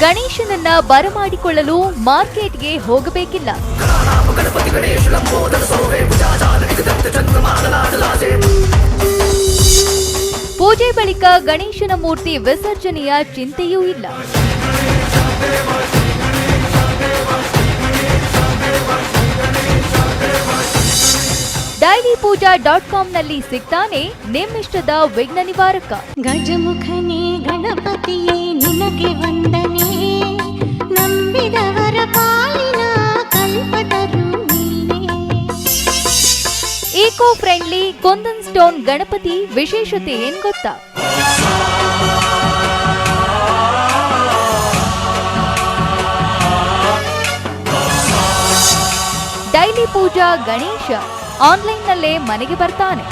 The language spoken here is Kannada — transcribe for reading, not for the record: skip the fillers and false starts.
ಗಣೇಶನನ್ನ ಬರಮಾಡಿಕೊಳ್ಳಲು ಮಾರ್ಕೆಟ್ಗೆ ಹೋಗಬೇಕಿಲ್ಲ. ಪೂಜೆ ಬಳಿಕ ಗಣೇಶನ ಮೂರ್ತಿ ವಿಸರ್ಜನೆಯ ಚಿಂತೆಯೂ ಇಲ್ಲ. dailypooja.com ಸಿಗ್ತಾನೆ ನಿಮ್ಮಿಷ್ಟದ ವಿಘ್ನ ನಿವಾರಕ. ಗಜಮುಖನೇ ಗಣಪತಿಯೇ ನಿನಗೆ ವಂದನೆ, ನಂಬಿದವರ ಪಾಲಿನ ಕಲ್ಪತರು ನೀನೇ. Eco friendly kundan stone Ganapati ವಿಶೇಷತೆ ಏನ್ ಗೊತ್ತಾ? ಡೈಲಿ ಪೂಜಾ ಗಣೇಶ ಆನ್ಲೈನ್ನಲ್ಲೇ ಮನೆಗೆ ಬರ್ತಾನೆ.